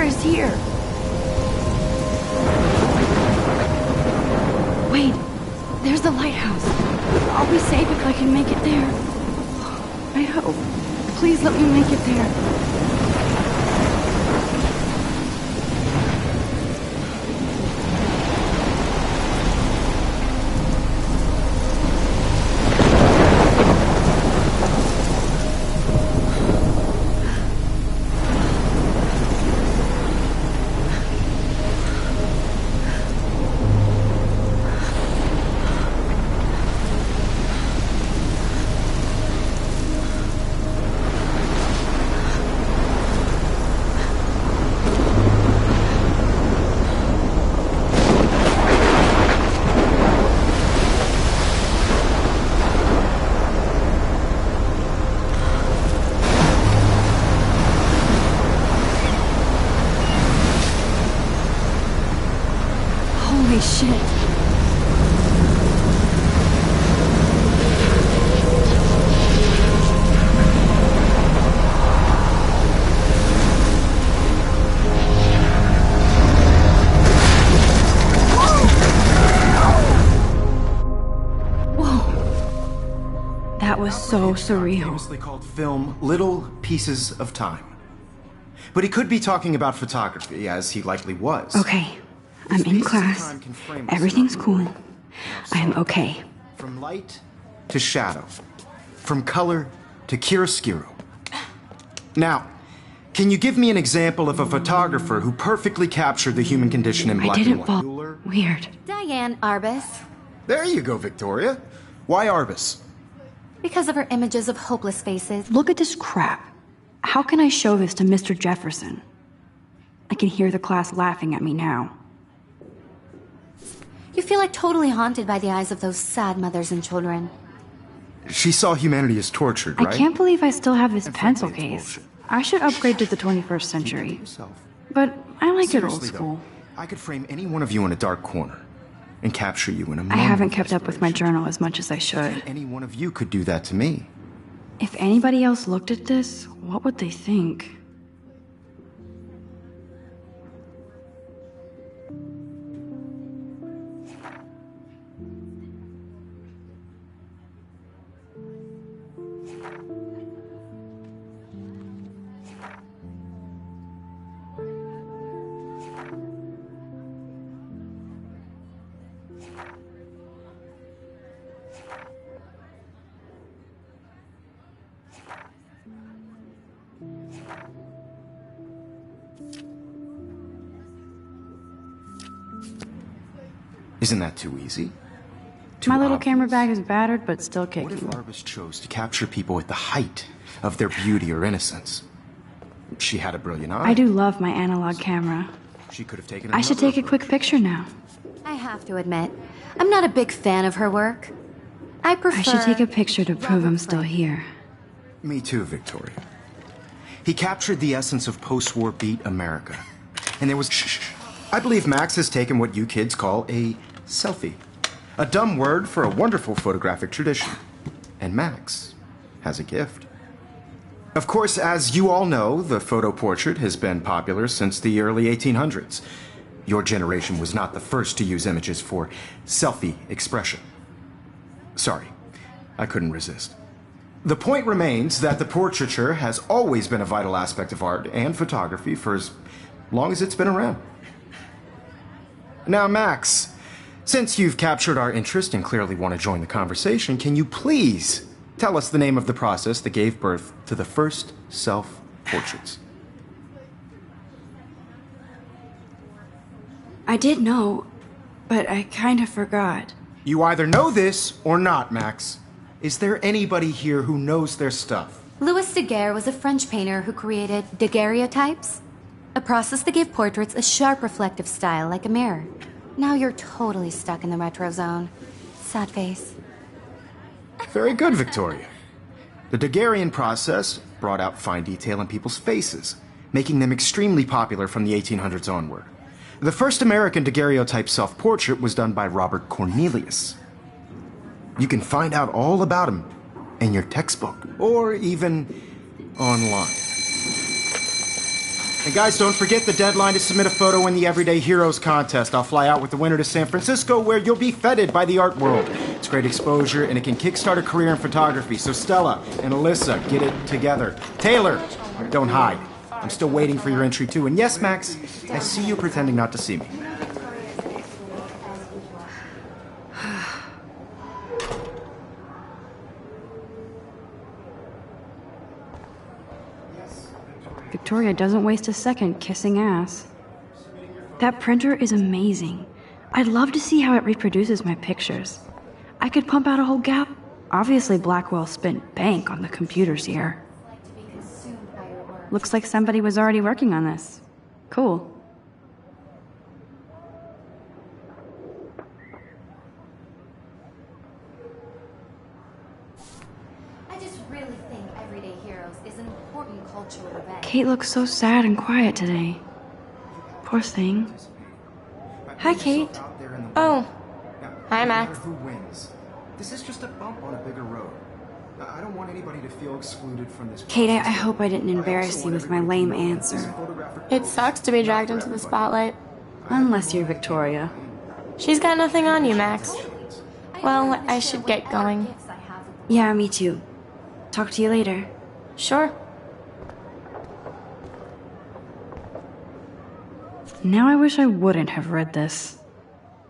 is here. Wait, there's the lighthouse. I'll be safe if I can make it there. I hope. Please let me make it there. Holy shit. That was so surreal. Famously called film Little Pieces of Time. But he could be talking about photography, as he likely was. Okay, I'm in class. Everything's cool. I'm okay. From light to shadow. From color to chiaroscuro. Now, can you give me an example of a photographer who perfectly captured the human condition in black and didn't white? fall. Weird. Diane Arbus. There you go, Victoria. Why Arbus? Because of her images of hopeless faces. Look at this crap. How can I show this to Mr. Jefferson? I can hear the class laughing at me now. You feel like totally haunted by the eyes of those sad mothers and children. She saw humanity as tortured, right? I can't believe I still have this pencil case. I should upgrade to the 21st century. But I like it old school. I could frame any one of you in a dark corner and capture you in a moment. I haven't kept up with my journal as much as I should. Any one of you could do that to me. If anybody else looked at this, what would they think? Isn't that too easy? My little camera bag is battered, but still kicking. What if Arbus chose to capture people at the height of their beauty or innocence? She had a brilliant eye. I do love my analog camera. She could have taken I should take a approach. quick picture now. I have to admit, I'm not a big fan of her work. I prefer... I should take a picture to prove I'm still here. Me too, Victoria. He captured the essence of post-war beat America. And there was... I believe Max has taken what you kids call a selfie. A dumb word for a wonderful photographic tradition. And Max has a gift. Of course, as you all know, the photo portrait has been popular since the early 1800s. Your generation was not the first to use images for selfie expression. Sorry, I couldn't resist. The point remains that the portraiture has always been a vital aspect of art and photography for as long as it's been around. Now, Max, since you've captured our interest and clearly want to join the conversation, can you please tell us the name of the process that gave birth to the first self-portraits? I did know, but I kind of forgot. You either know this or not, Max. Is there anybody here who knows their stuff? Louis Daguerre was a French painter who created daguerreotypes, a process that gave portraits a sharp reflective style like a mirror. Now you're totally stuck in the retro zone. Sad face. Very good, Victoria. The Daguerrean process brought out fine detail in people's faces, making them extremely popular from the 1800s onward. The first American daguerreotype self-portrait was done by Robert Cornelius. You can find out all about him in your textbook, or even online. And guys, don't forget the deadline to submit a photo in the Everyday Heroes contest. I'll fly out with the winner to San Francisco, where you'll be feted by the art world. It's great exposure, and it can kickstart a career in photography. So Stella and Alyssa, get it together. Taylor, don't hide. I'm still waiting for your entry too. And yes, Max, I see you pretending not to see me. Victoria doesn't waste a second kissing ass. That printer is amazing. I'd love to see how it reproduces my pictures. I could pump out a whole gap. Obviously, Blackwell spent bank on the computers here. Looks like somebody was already working on this. Cool. I just really think Everyday Heroes is an important cultural event. Kate looks so sad and quiet today. Poor thing. Hi, Kate. Oh. Hi, Max. Who wins? This is just a bump on a bigger road. I don't want anybody to feel excluded from this. Kate, I hope I didn't embarrass you with my lame answer. It sucks to be dragged into the spotlight. Unless you're Victoria. She's got nothing on you, Max. Well, I should get going. Yeah, me too. Talk to you later. Sure. Now I wish I wouldn't have read this.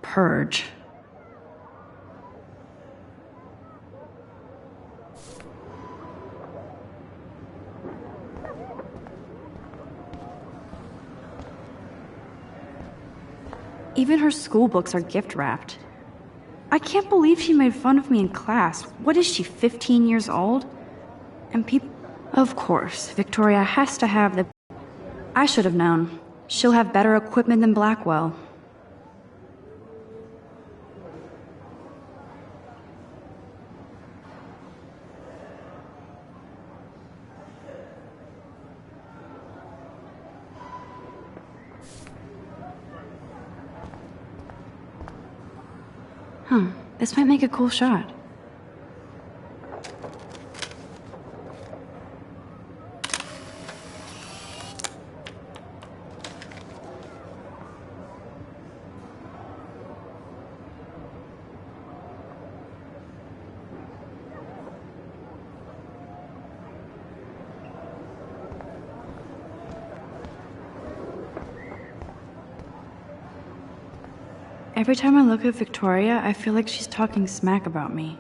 Purge. Even her school books are gift wrapped. I can't believe she made fun of me in class. What is she, 15 years old? And people... Of course, Victoria has to have the... I should have known. She'll have better equipment than Blackwell. This might make a cool shot. Every time I look at Victoria, I feel like she's talking smack about me.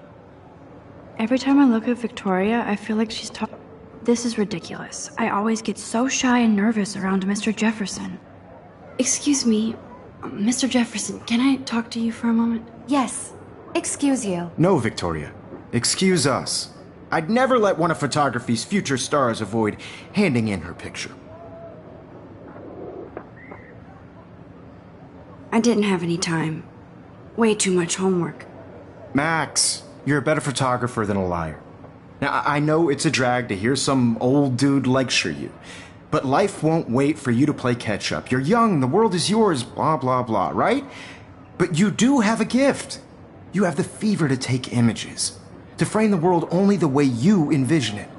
Every time I look at Victoria, I feel like she's talking... This is ridiculous. I always get so shy and nervous around Mr. Jefferson. Excuse me, Mr. Jefferson, can I talk to you for a moment? Yes. Excuse you. No, Victoria. Excuse us. I'd never let one of photography's future stars avoid handing in her picture. I didn't have any time. Way too much homework. Max, you're a better photographer than a liar. Now, I know it's a drag to hear some old dude lecture you, but life won't wait for you to play catch-up. You're young, the world is yours, blah, blah, blah, right? But you do have a gift. You have the fever to take images, to frame the world only the way you envision it.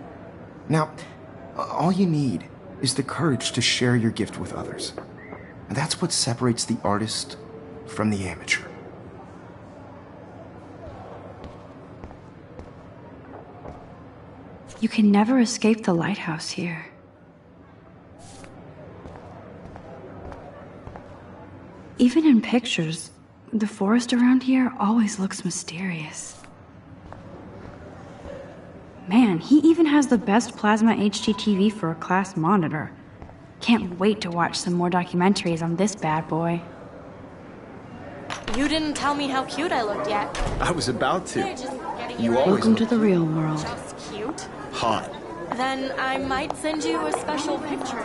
Now, all you need is the courage to share your gift with others. And that's what separates the artist from the amateur. You can never escape the lighthouse here. Even in pictures, the forest around here always looks mysterious. Man, he even has the best plasma HDTV for a class monitor. Can't wait to watch some more documentaries on this bad boy. You didn't tell me how cute I looked yet. I was about to. You always Welcome look to the real world. just cute. hot. Then I might send you a special picture.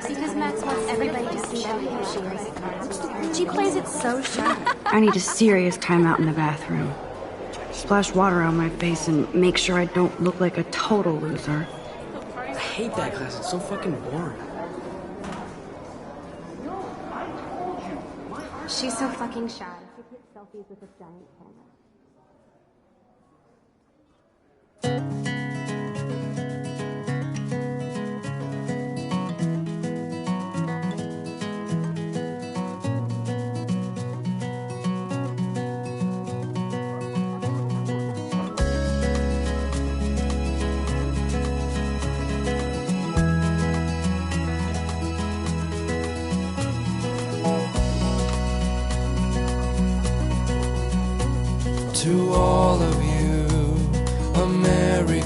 Because Max wants everybody to see how cute she is. She plays it so shy. I need a serious timeout in the bathroom. Splash water on my face and make sure I don't look like a total loser. I hate that class. It's so fucking boring. She's so fucking shy. She takes selfies with this giant camera.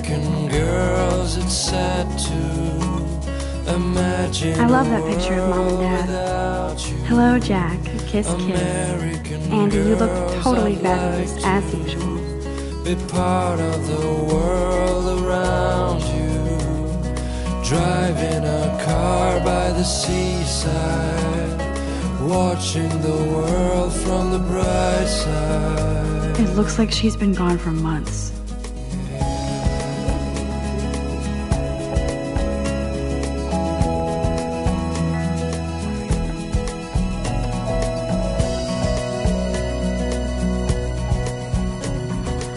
American girls, it's sad to imagine. I love that picture of Mom and Dad. Hello, Jack. Kiss, kiss. Andy, you look totally fabulous, as usual. Be part of the world around you. Driving a car by the seaside, watching the world from the bright side. It looks like she's been gone for months.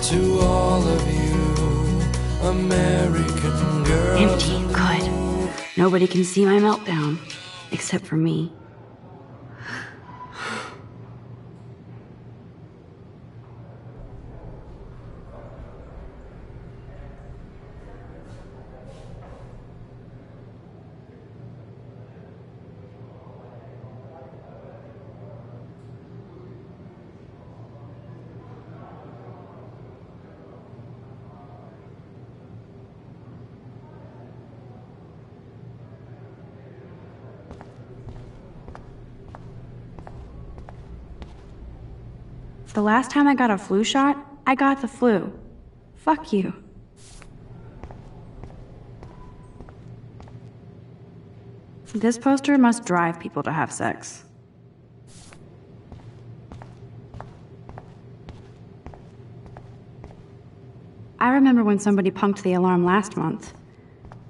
To all of you, American girls. Empty, good. Nobody can see my meltdown, except for me. The last time I got a flu shot, I got the flu. Fuck you. This poster must drive people to have sex. I remember when somebody punked the alarm last month.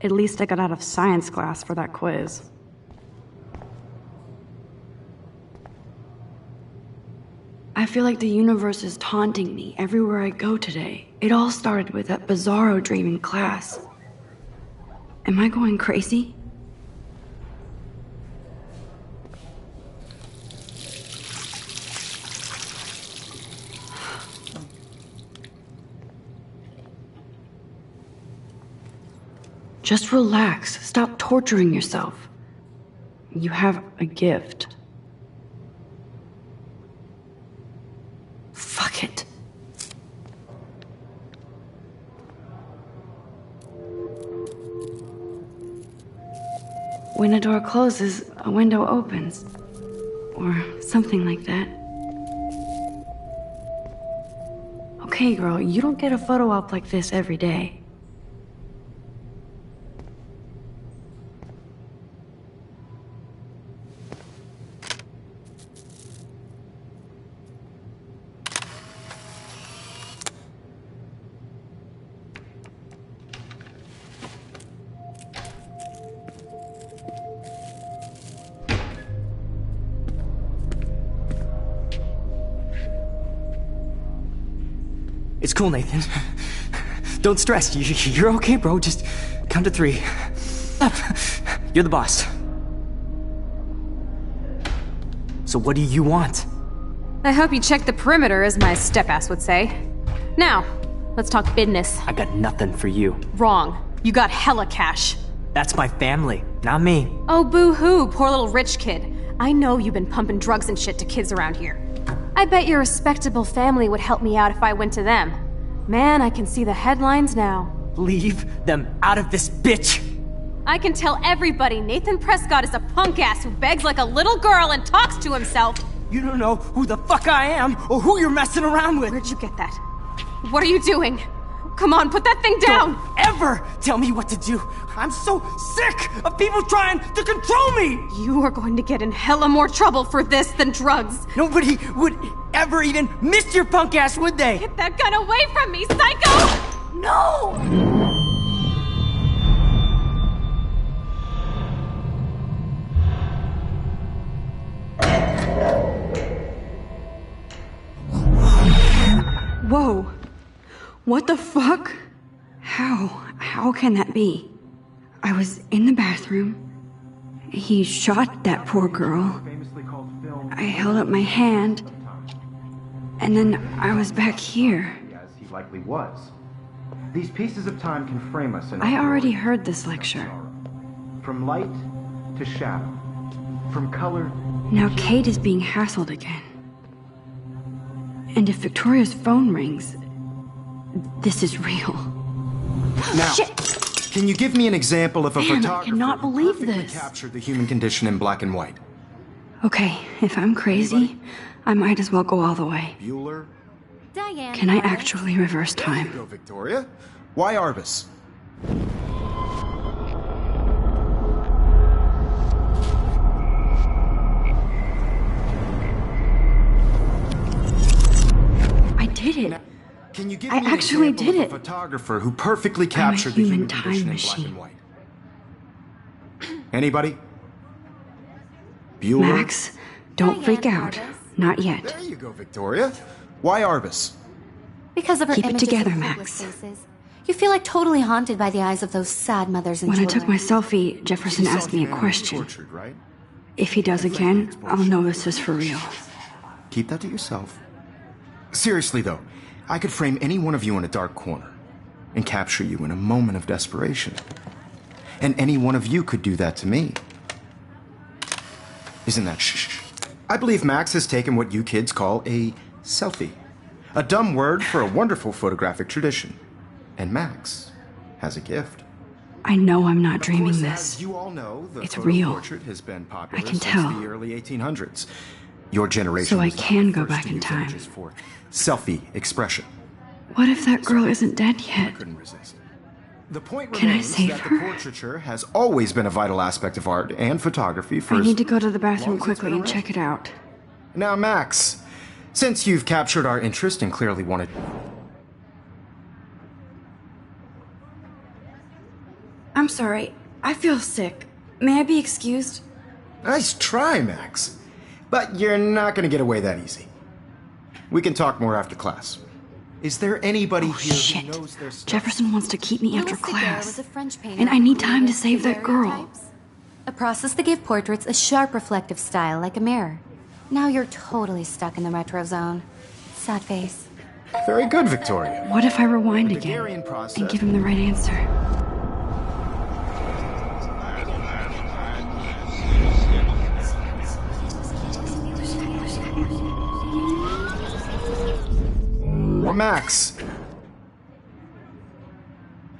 At least I got out of science class for that quiz. I feel like the universe is taunting me everywhere I go today. It all started with that bizarro dream in class. Am I going crazy? Just relax. Stop torturing yourself. You have a gift. Fuck it. When a door closes, a window opens. Or something like that. Okay, girl, you don't get a photo op like this every day. It's cool, Nathan. Don't stress. You're okay, bro. Just count to 3. Up. You're the boss. So what do you want? I hope you checked the perimeter, as my step-ass would say. Now, let's talk business. I got nothing for you. Wrong. You got hella cash. That's my family, not me. Oh, boo-hoo, poor little rich kid. I know you've been pumping drugs and shit to kids around here. I bet your respectable family would help me out if I went to them. Man, I can see the headlines now. Leave them out of this bitch! I can tell everybody Nathan Prescott is a punk ass who begs like a little girl and talks to himself. You don't know who the fuck I am or who you're messing around with. Where'd you get that? What are you doing? Come on, put that thing down! Don't ever tell me what to do! I'm so sick of people trying to control me! You are going to get in hella more trouble for this than drugs. Nobody would ever even miss your punk ass, would they? Get that gun away from me, psycho! No! Whoa. What the fuck? How can that be? I was in the bathroom. He shot that poor girl. I held up my hand. And then I was back here. As he likely was. These pieces of time can frame us in I already heard this lecture. From light to shadow. From color. Now Kate is being hassled again. And if Victoria's phone rings, this is real. Now, Shit! can you give me an example of a Man, I photographer cannot who believe perfectly this. captured the human condition in black and white? Okay, if I'm crazy, I might as well go all the way. Bueller? Diane. Can I actually reverse There you time? go, Victoria. Why Arbus? I did it. Can you give I me an actually example did of it. a photographer who perfectly captured the human human time condition in machine. black and white? Anybody? Bueller? Max, don't freak out. Not yet. There you go, Victoria. Why Arbus? Because of her Keep it images together, of Max. hopeless faces. You feel like totally haunted by the eyes of those sad mothers and When I children. took my selfie, Jefferson You saw asked me a Hannah question. Tortured, right? If he does again, I'll know this is for real. Keep that to yourself. Seriously, though, I could frame any one of you in a dark corner and capture you in a moment of desperation. And any one of you could do that to me. Isn't that shh? I believe Max has taken what you kids call a selfie. A dumb word for a wonderful photographic tradition. And Max has a gift. I know I'm not Of dreaming course, this. as you all know, the It's photo real. portrait has been popular I can since tell. the early 1800s. Your generation So I was not can the go first back to in use time. images for selfie expression. What if that girl isn't dead I yet? couldn't resist. The point Can I remains save that her? the portraiture has always been a vital aspect of art and photography for I as need to go to the long bathroom as it's quickly been and around. check it out. Now, Max, since you've captured our interest and clearly wanted... I'm sorry. I feel sick. May I be excused? Nice try, Max. But you're not going to get away that easy. We can talk more after class. Is there anybody Oh, here shit. who knows their stuff? Jefferson wants to keep me after Louis Daguerre class. was a French painter And I who need time to created save that girl. daguerreotypes, a process that gave portraits a sharp reflective style like a mirror. Now you're totally stuck in the retro zone. Sad face. Very good, Victoria. What if I rewind The again Daguerrean process- and give him the right answer? Max,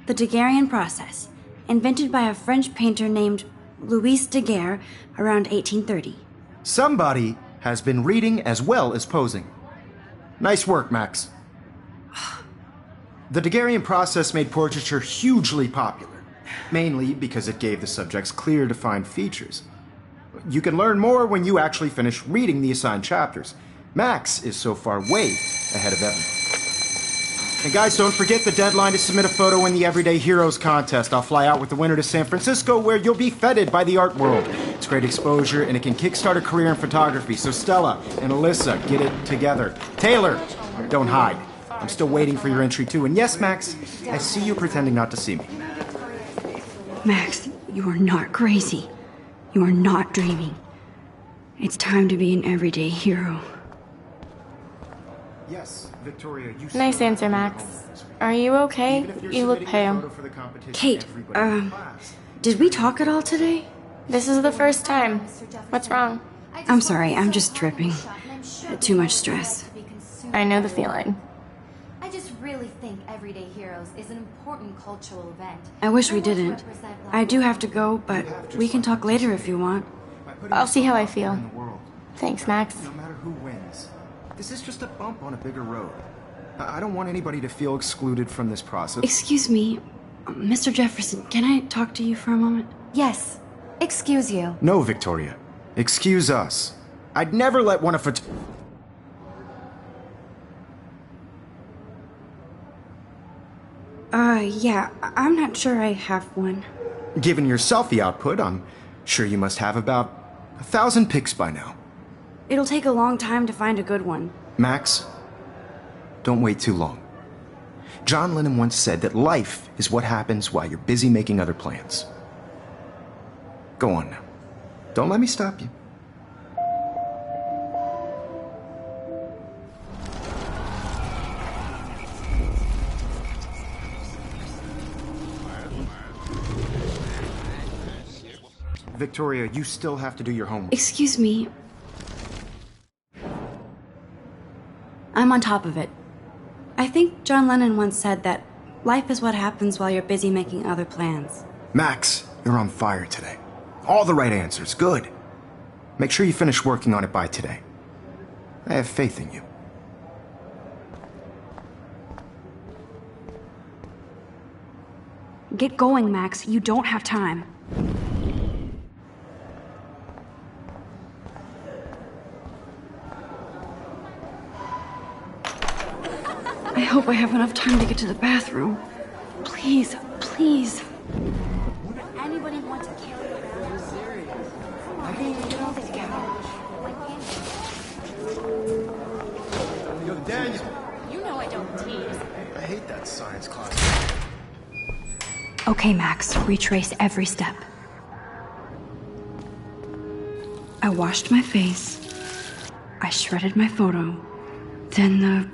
The Daguerrean process, invented by a French painter named Louis Daguerre around 1830. somebody has been reading as well as posing. Nice work, Max. The Daguerrean process made portraiture hugely popular, mainly because it gave the subjects clear, defined features. You can learn more when you actually finish reading the assigned chapters. Max is so far way ahead of Evan. And guys, don't forget the deadline to submit a photo in the Everyday Heroes contest. I'll fly out with the winner to San Francisco, where you'll be feted by the art world. It's great exposure, and it can kickstart a career in photography. So Stella and Alyssa, get it together. Taylor, don't hide. I'm still waiting for your entry too. And yes, Max, I see you pretending not to see me. Max, you are not crazy. You are not dreaming. It's time to be an everyday hero. Yes, Victoria, you Nice answer, Max. Are you okay? You look pale. Kate, did we talk at all today? This is the first time. What's wrong? I'm sorry, I'm just tripping. Too much stress. I know the feeling. I just really think Everyday Heroes is an important cultural event. I wish we want to didn't. represent Black I do have to go, but we can talk later if you want. I'll see how I feel. Thanks, Max. No matter who wins, this is just a bump on a bigger road. I don't want anybody to feel excluded from this process. Excuse me, Mr. Jefferson, can I talk to you for a moment? Yes. Excuse you. No, Victoria. Excuse us. I'd never let one of Yeah, I'm not sure I have one. Given your selfie output, I'm sure you must have about 1,000 pics by now. It'll take a long time to find a good one. Max, don't wait too long. John Lennon once said that life is what happens while you're busy making other plans. Go on now. Don't let me stop you. Victoria, you still have to do your homework. Excuse me. I'm on top of it. I think John Lennon once said that Life is what happens while you're busy making other plans. Max, you're on fire today. All the right answers. Good. Make sure you finish working on it by today. I have faith in you. Get going, Max. You don't have time. I hope I have enough time to get to the bathroom. Please, please. Would anybody want to carry it around? I'm serious. I can't get off this couch. Yo, Daniel. You know I don't tease. I hate that science class. Okay, Max. Retrace every step. I washed my face. I shredded my photo. Then the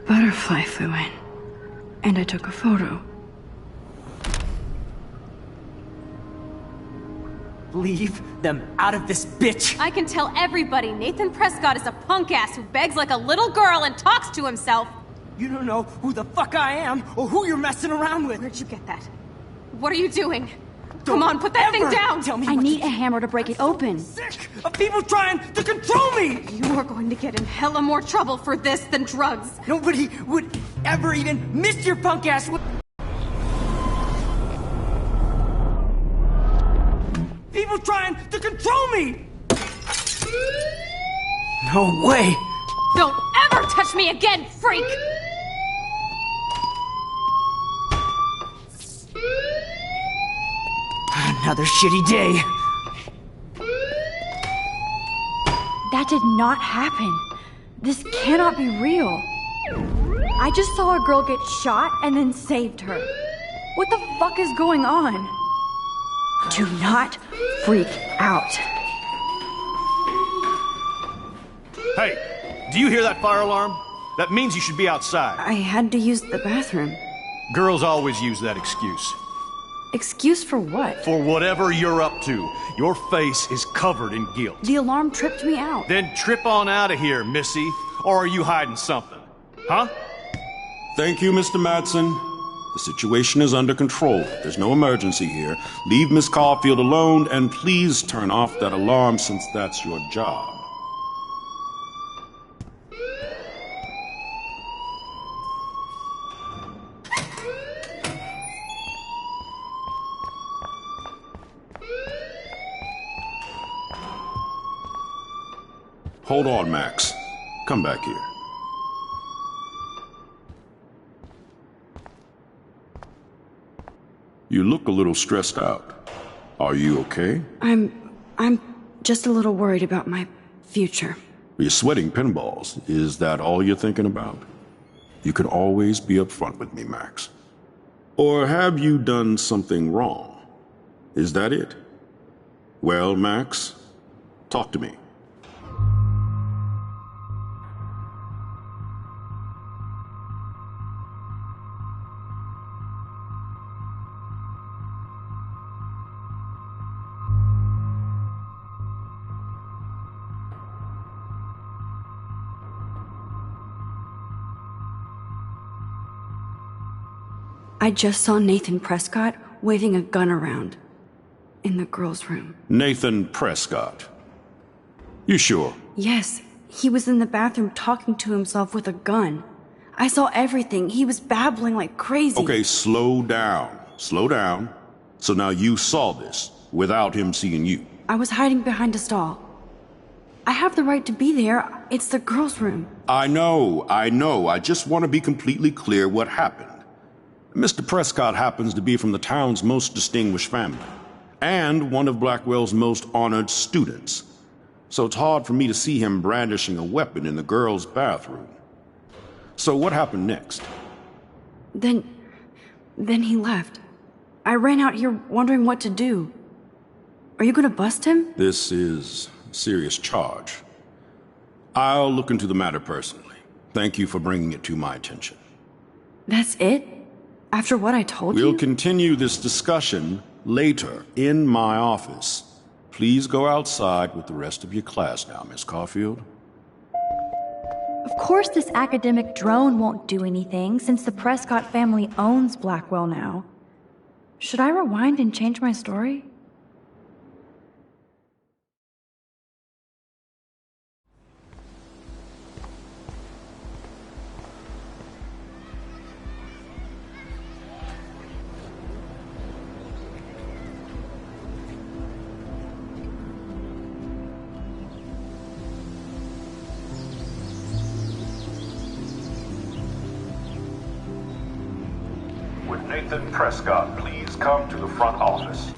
butterfly flew in. And I took a photo. Leave them out of this bitch! I can tell everybody Nathan Prescott is a punk ass who begs like a little girl and talks to himself. You don't know who the fuck I am or who you're messing around with. Where'd you get that? What are you doing? Come on, put that thing down! Tell me I what need to a hammer to break it open. do. Sick of people trying to control me! You are going to get in hella more trouble for this than drugs. Nobody would ever even miss your punk ass with... People trying to control me! No way! Don't ever touch me again, freak! Another shitty day. That did not happen. This cannot be real. I just saw a girl get shot and then saved her. What the fuck is going on? Do not freak out. Hey, do you hear that fire alarm? That means you should be outside. I had to use the bathroom. Girls always use that excuse. Excuse for what? For whatever you're up to, your face is covered in guilt. The alarm tripped me out. Then trip on out of here, Missy. Or are you hiding something? Huh? Thank you, Mr. Madsen. The situation is under control. There's no emergency here. Leave Miss Caulfield alone, and please turn off that alarm since that's your job. Hold on, Max. Come back here. You look a little stressed out. Are you okay? I'm just a little worried about my future. You're sweating pinballs. Is that all you're thinking about? You can always be upfront with me, Max. Or have you done something wrong? Is that it? Well, Max, talk to me. I just saw Nathan Prescott waving a gun around in the girls' room. Nathan Prescott. You sure? Yes, he was in the bathroom talking to himself with a gun. I saw everything. He was babbling like crazy. Okay, slow down. Slow down. So now you saw this without him seeing you. I was hiding behind a stall. I have the right to be there. It's the girls' room. I know. I just want to be completely clear what happened. Mr. Prescott happens to be from the town's most distinguished family, and one of Blackwell's most honored students. So it's hard for me to see him brandishing a weapon in the girls' bathroom. So what happened next? Then he left. I ran out here wondering what to do. Are you gonna bust him? This is a serious charge. I'll look into the matter personally. Thank you for bringing it to my attention. That's it? After what I told you? We'll continue this discussion later in my office. Please go outside with the rest of your class now, Miss Caulfield. Of course this academic drone won't do anything since the Prescott family owns Blackwell now. Should I rewind and change my story? Would Nathan Prescott please come to the front office?